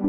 இது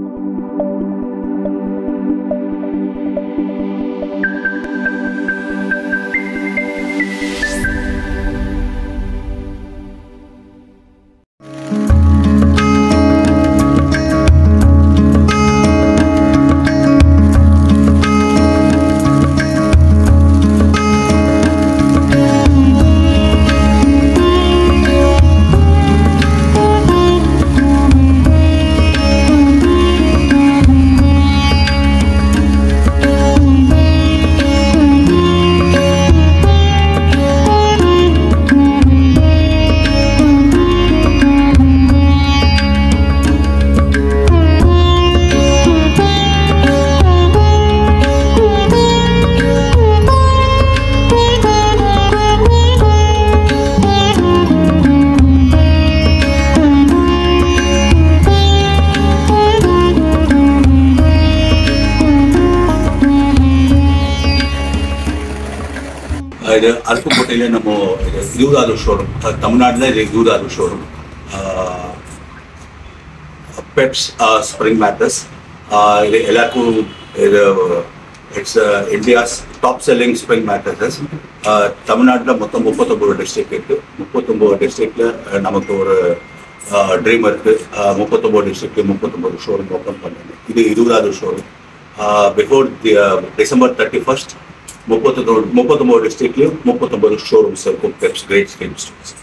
அருப்புக்கோட்டையில நம்ம 20வது ஷோரூம், தமிழ்நாட்டில் இது 20வது ஷோரூம். பெப்ஸ் spring mattress. இது எல்லாருக்கும் இது it's India's top selling spring mattresses. தமிழ்நாட்டில் மொத்தம் 39 டிஸ்ட்ரிக்ட் இருக்குது. 39 டிஸ்ட்ரிக்டில் நமக்கு ஒரு ட்ரீம் இருக்குது. 39 டிஸ்ட்ரிக்ட்ல 39 ஷோரூம் ஓப்பன் பண்ணணும். இது 20வது ஷோரூம். பிஃபோர் டிசம்பர் 31 39 டிஸ்ட்ரிக்ட்லையும் 39 ஷோரூம்ஸ் இருக்கும். Peps great skin stores.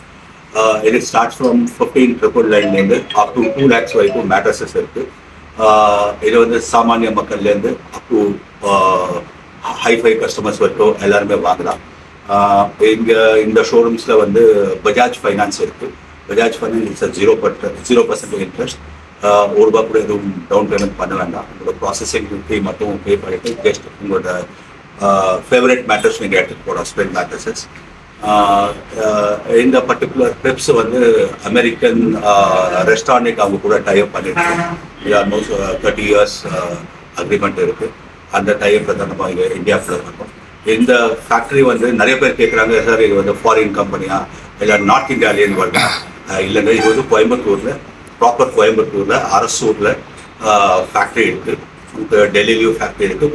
It starts from 15,999 up to 2 lakhs வரைக்கும் மேட்ரஸஸ் இருக்குது. இது வந்து சாமானிய மக்கள்லேருந்து அப் டு ஹைஃபை கஸ்டமர்ஸ் வரைக்கும் எல்லாருமே வாங்கலாம். இங்கே இந்த ஷோரூம்ஸில் வந்து பஜாஜ் ஃபைனான்ஸ் இருக்குது. Bajaj finance 0% interest. ₹1 கூட எதுவும் டவுன் பேமெண்ட் பண்ண வேண்டாம். உங்களோட ப்ராசஸிங் ஃபீ மட்டும் பே பண்ணிட்டு ஜஸ்ட் உங்களோட ஃபேவரட் மேட்ரஸ் நீங்கள் எடுத்துகிட்டு போகலாம். Spring mattresses. இந்த பர்டிகுலர் பெப்ஸ் வந்து அமெரிக்கன் ரெஸ்டாரண்ட் அவங்க கூட டைப் பண்ணியிருக்கோம். ஆல்மோஸ்ட் 30 years அக்ரிமெண்ட் இருக்குது. அந்த டைப்பில் தான் நம்ம இங்கே இந்தியாவில் இருக்கோம். இந்த ஃபேக்ட்ரி வந்து நிறைய பேர் கேட்குறாங்க, சார் இது வந்து ஃபாரின் கம்பெனியா இல்லை நார்த் இந்தியாலேன்னு வருதா? இல்லைங்க, இது வந்து கோயம்புத்தூரில், ப்ராப்பர் கோயம்புத்தூரில் அரசூரில் ஃபேக்ட்ரி இருக்குது. உங்களுக்கு டெல்லியிலையும் ஃபேக்ட்ரி இருக்குது,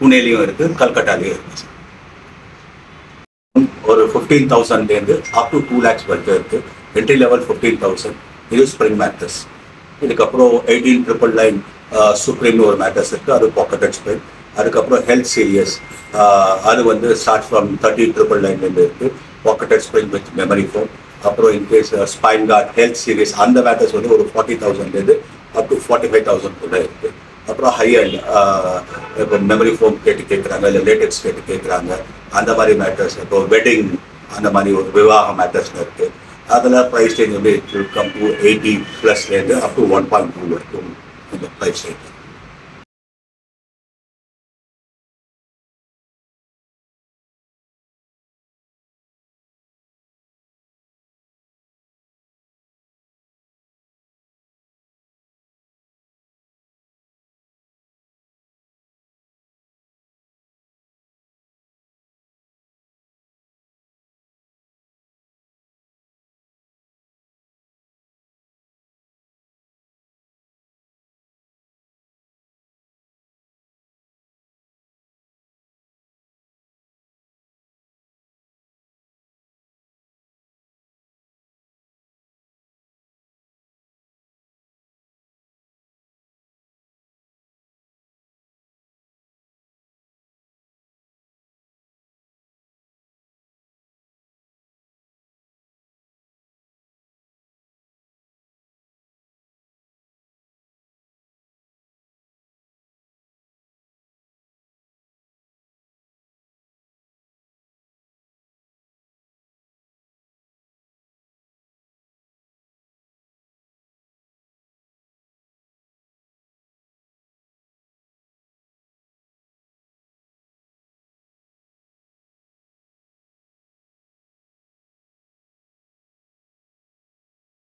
புனேலையும் இருக்குது, கல்கட்டாலையும் இருக்குது. ஒரு 15,000லேருந்து அப் டு 2 lakhs வரைக்கும் இருக்குது. Entry level 15,000. இது ஸ்ப்ரிங் மேட்ரஸ். இதுக்கப்புறம் 18,999 சுப்ரீம்னு ஒரு மேட்ரஸ் இருக்குது. அது பாக்கெட்டட் ஸ்ப்ரிங். அதுக்கப்புறம் ஹெல்த் சீரியஸ். அது வந்து ஸ்டார்ட் ஃப்ரம் 13,999 இருக்குது. Pocketed spring with memory foam. அப்புறம் in case spine guard health series அந்த மேட்ரஸ் வந்து ஒரு 40,000லேருந்து அப் டு 45,000 கூட இருக்குது. அப்புறம் ஹை அண்ட் இப்போ மெமரி ஃபோம் கேட்குறாங்க, இல்லை லேட்டெக்ஸ் கேட்குறாங்க. அந்த மாதிரி மேட்டர்ஸ் இப்போ வெட்டிங் அந்த மாதிரி ஒரு விவாக மேட்டர்ஸில் இருக்குது. அதில் ப்ரைஸ் ரேஞ்ச் வந்து இட் வில் கம் டு 80+லேருந்து அப் டு 1.2 வரைக்கும் இந்த ப்ரைஸ் ரேஞ்ச்.